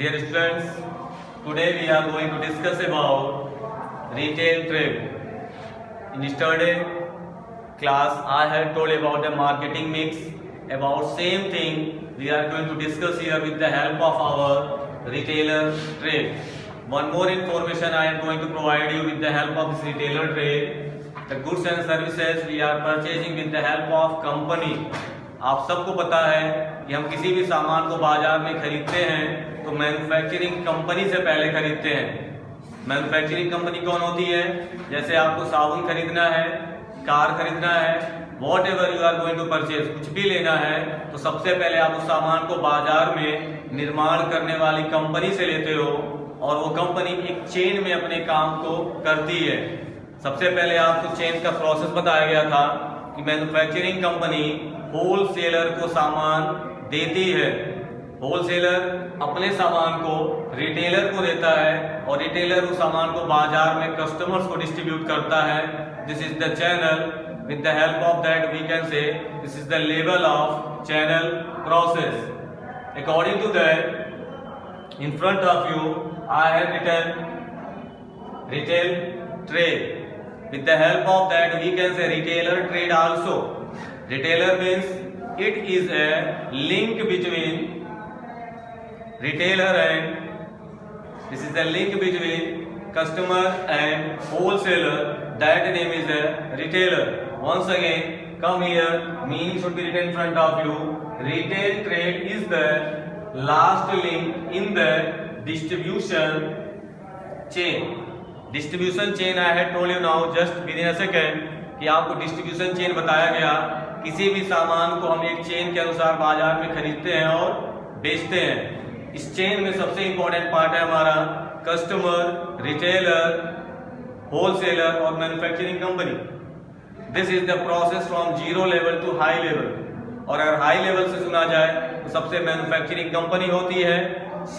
Dear students, today we are going to discuss about retail trade. In yesterday class, I had told about the marketing mix. About same thing we are going to discuss here with the help of our retailer trade. One more information I am going to provide you with the help of this retailer trade. The goods and services we are purchasing with the help of company. आप सबको पता है कि हम किसी भी सामान को बाजार में खरीदते हैं तो मैन्युफैक्चरिंग कंपनी से पहले खरीदते हैं। मैन्युफैक्चरिंग कंपनी कौन होती है? जैसे आपको साबुन खरीदना है, कार खरीदना है, whatever you are going to purchase, कुछ भी लेना है तो सबसे पहले आप उस सामान को बाजार में निर्माण करने वाली कंपनी से लेते हो और वो कंपनी एक चेन में अपने काम को करती है। सबसे पहले आपको चेन का प्रोसेस बताया गया था कि मैन्युफैक्चरिंग कंपनी होलसेलर को सामान देती है। होलसेलर अपने सामान को रिटेलर को देता है और रिटेलर उस सामान को बाजार में कस्टमर्स को डिस्ट्रीब्यूट करता है। This is the channel, with the help of that we can say this is the level of channel process. According to that, in front of you I have written retail trade. With the help of that we can say retailer trade also. Retailer means it is a link between retailer and this is the link between customer and wholesaler. That name is a retailer. Once again, come here, meaning should be written in front of you. Retail trade is the last link in the distribution chain. Distribution chain I had told you now just with in a second कि आपको distribution chain बताया गया। किसी भी सामान को हम एक चेन के अनुसार बाजार में खरीदते हैं और बेचते हैं। इस चेन में सबसे इंपॉर्टेंट पार्ट है हमारा कस्टमर, रिटेलर, होलसेलर और manufacturing company. This is the process from zero level to high level. और अगर हाई लेवल से सुना जाए तो सबसे मैन्युफैक्चरिंग कंपनी होती है,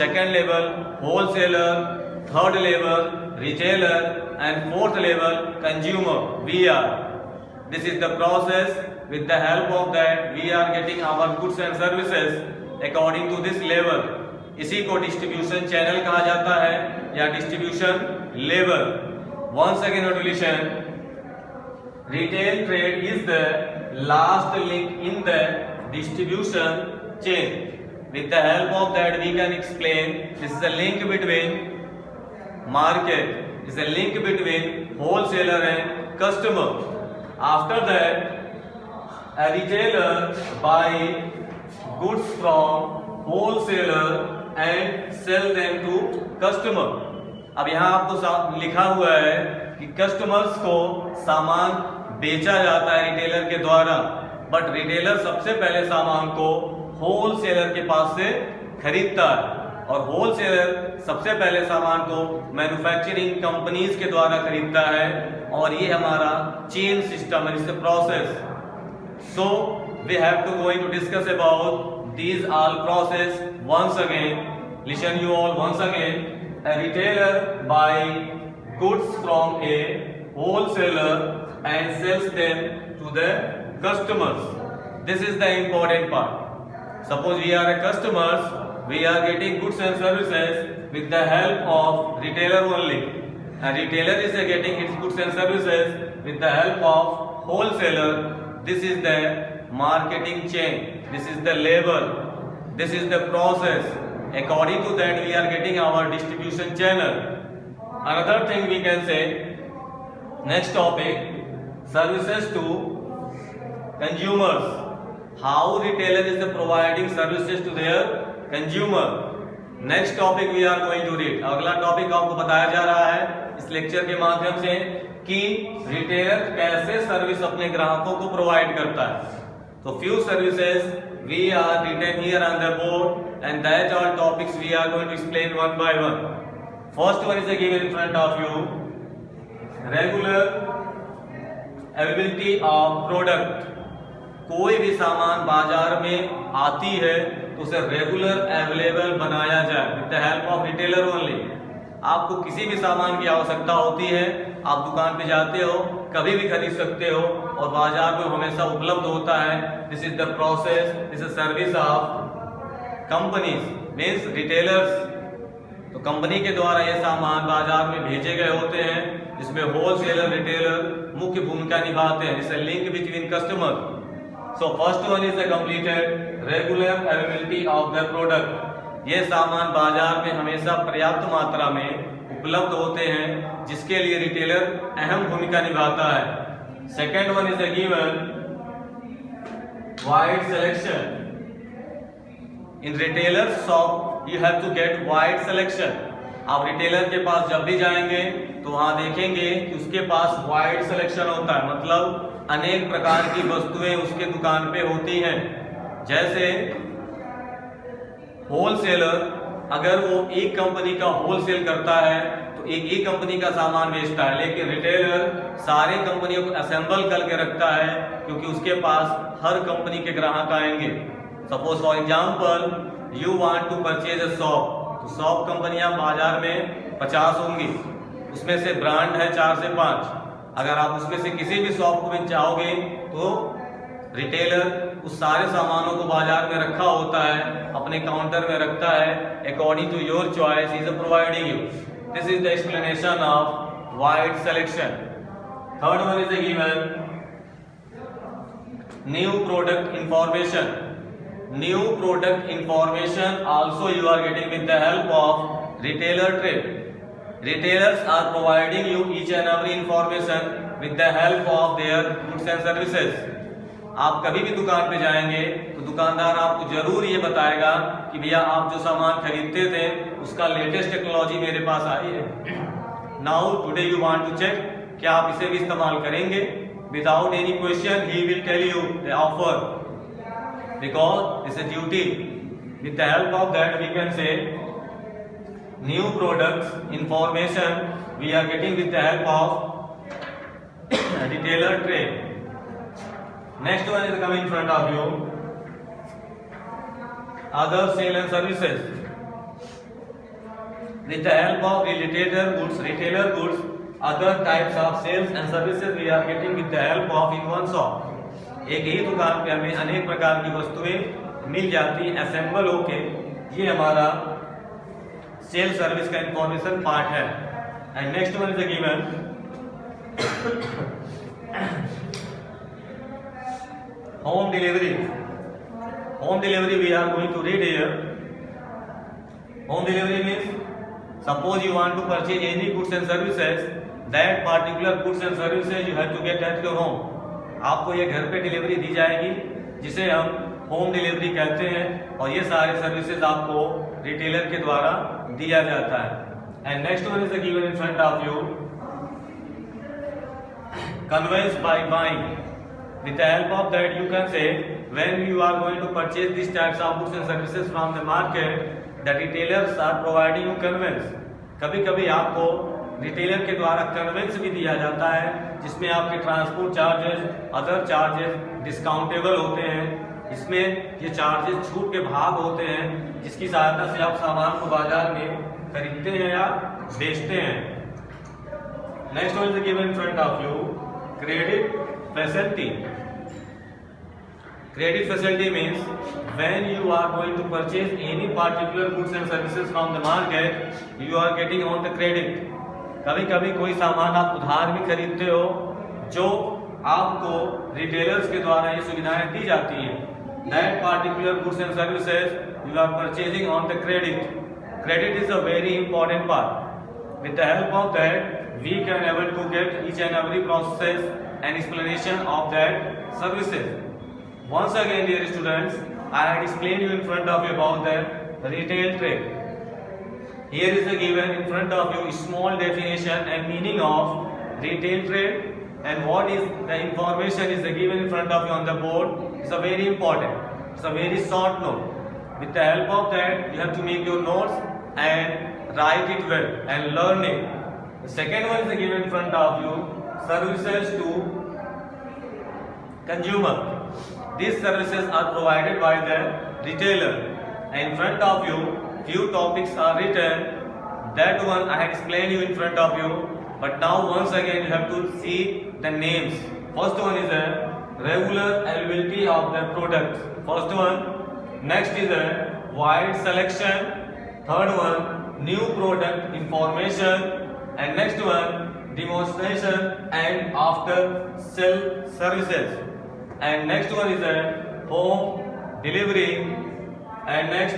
second level wholesaler, third level retailer and fourth level consumer. We are. This is the process. With the help of that we are getting our goods and services according to this level. इसी को distribution channel कहा जाता है या distribution level. Once again notation, retail trade is the last link in the distribution chain. With the help of that we can explain this is a link between market, is a link between wholesaler and customer. After that, a retailer buy goods from wholesaler and sell them to customer. अब यहाँ आपको लिखा हुआ है कि customers को सामान बेचा जाता है रिटेलर के द्वारा, बट रिटेलर सबसे पहले सामान को होलसेलर के पास से खरीदता है और होलसेलर सबसे पहले सामान को मैन्युफैक्चरिंग कंपनीज के द्वारा खरीदता है और ये हमारा चेन सिस्टम है, इससे process. So we have to going to discuss about these all process once again. Listen you all once again. A retailer buy goods from a wholesaler and sells them to the customers. This is the important part. Suppose we are a customers, we are getting goods and services with the help of retailer only. A retailer is getting its goods and services with the help of wholesaler. This is the marketing chain. This is the level. This is the process. According to that we are getting our distribution channel. Another thing we can say, next topic, services to consumers. How retailer is providing services to their consumer. Next topic we are going to read. अगला topic आपको बताया जा रहा है इस lecture के माध्यम से कि रिटेलर कैसे सर्विस अपने ग्राहकों को प्रोवाइड करता है. तो few services we are written here on the board and that all topics we are going to explain one by one. First one is given in front of you. Regular availability of product. कोई भी सामान बाजार में आती है तो उसे regular available बनाया जाए with the help of retailer only. आपको किसी भी सामान की आवश्यकता होती है, आप दुकान पे जाते हो, कभी भी खरीद सकते हो और बाजार में हमेशा उपलब्ध होता है. This is the process, this is service of companies means retailers. तो कंपनी के द्वारा ये सामान बाजार में भेजे गए होते हैं, जिसमें होलसेलर रिटेलर मुख्य भूमिका निभाते हैं। It's a link between customer. So first one is the completed regular availability of the product. ये सामान बाजार में हमेशा पर्याप्त मात्रा में उपलब्ध होते हैं, जिसके लिए रिटेलर अहम भूमिका निभाता है। Second one is the given wide selection. In retailer shop you have to get wide selection. आप रिटेलर के पास जब भी जाएंगे तो वहां देखेंगे कि उसके पास वाइड सिलेक्शन होता है, मतलब अनेक प्रकार की वस्तुएं उसके दुकान पे होती हैं। जैसे होलसेलर अगर वो एक कंपनी का होलसेल करता है तो एक ही कंपनी का सामान बेचता है, लेकिन रिटेलर सारे कंपनियों को असेंबल करके रखता है, क्योंकि उसके पास हर कंपनी के ग्राहक आएंगे। Suppose for example you want to purchase a shop, तो शॉप कंपनियां बाजार में 50 होंगी, उसमें से ब्रांड है 4 से 5। अगर आप उसमें से किसी भी शॉप को भी चाहोगे तो रिटेलर उस सारे सामानों को बाजार में रखा होता है, अपने काउंटर में रखता है, according to your choice is providing you. This is the explanation of wide selection. Third one is given new product information. New product information also you are getting with the help of retailer trade. Retailers are providing you each and every information with the help of their goods and services. आप कभी भी दुकान पे जाएंगे तो दुकानदार आपको जरूर ये बताएगा कि भैया आप जो सामान खरीदते थे उसका लेटेस्ट टेक्नोलॉजी मेरे पास आई है। Now today you want to check, क्या आप इसे भी इस्तेमाल करेंगे? Without any question he will tell you the offer, because it's a duty. With the help of that we can say new products information we are getting with the help of retailer trade. Next one is coming in front of you, other sale and services. With the help of retailer goods, other types of sales and services we are getting with the help of in one shop. एक ही दुकान पे हमें अनेक प्रकार की वस्तुएं मिल जाती हैं असेंबल होके। ये हमारा सेल सर्विस का इंफॉर्मेशन पार्ट है। And next one is given home delivery. Home delivery we are going to read here. Home delivery means suppose you want to purchase any goods and services, that particular goods and services you have to get at your home. आपको ये घर पे delivery दी जाएगी, जिसे हम home delivery कहते हैं, और ये सारे सर्विसेज आपको रिटेलर के द्वारा दिया जाता है। And next one is given in front of you convenience by buying. With the help of that you can say when you are going to purchase this types of goods and services from the market, the retailers are providing you convenience. कभी कभी आपको retailer के द्वारा convince भी दिया जाता है, जिसमें आपके transport charges, other charges discountable होते हैं। इसमें ये चार्जेस छूट के भाग होते हैं, जिसकी सहायता से आप सामान को बाजार में खरीदते हैं या बेचते हैं। Next one is given in front of you credit facility. Credit facility means when you are going to purchase any particular goods and services from the market, you are getting on the credit. कभी कभी कोई सामान आप उधार भी खरीदते हो, जो आपको रिटेलर्स के द्वारा ये सुविधाएं दी जाती हैं। That particular goods and services you are purchasing on the credit. Credit is a very important part. With the help of that, we can able to get each and every process and explanation of that services. Once again, dear students, I had explained you in front of you about the retail trade. Here is a given in front of you small definition and meaning of retail trade, and what is the information is given in front of you on the board. It's a very important. It's a very short note. With the help of that, you have to make your notes and write it well and learn it. The second one is given in front of you, services to consumer. These services are provided by the retailer. And in front of you, few topics are written. That one I had explained you in front of you. But now once again you have to see the names. First one is a regular availability of the products. First one. Next is a wide selection. Third one, new product information, and next one demonstration and after sell services, and next one is a home delivery, and next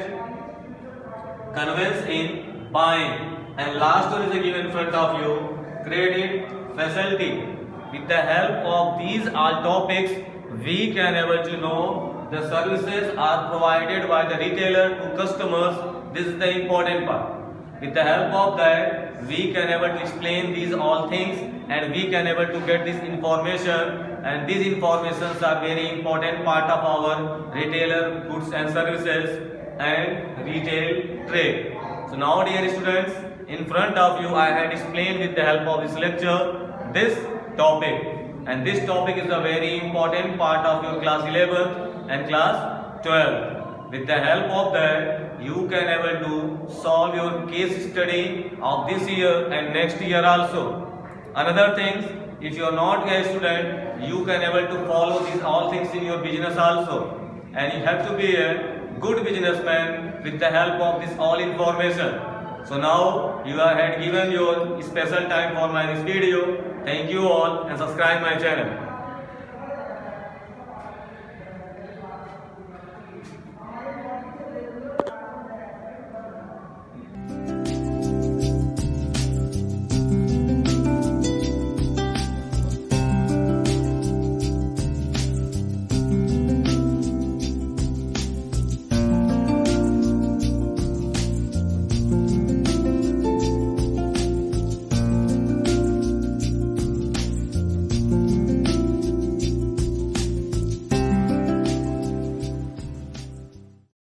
conveyance in buying, and last one is given in front of you credit facility. With the help of these all topics, we can able to know the services are provided by the retailer to customers. This is the important part. With the help of that, we can able to explain these all things, and we can able to get this information, and these informations are very important part of our retailer goods and services and retail trade. So now dear students, in front of you I had explained with the help of this lecture this topic, and this topic is a very important part of your class 11th and class 12th. With the help of that, you can able to solve your case study of this year and next year also. Another things, if you are not a student, you can able to follow these all things in your business also, and you have to be a good businessman with the help of this all information. So now you had given your special time for my this video. Thank you all and subscribe my channel.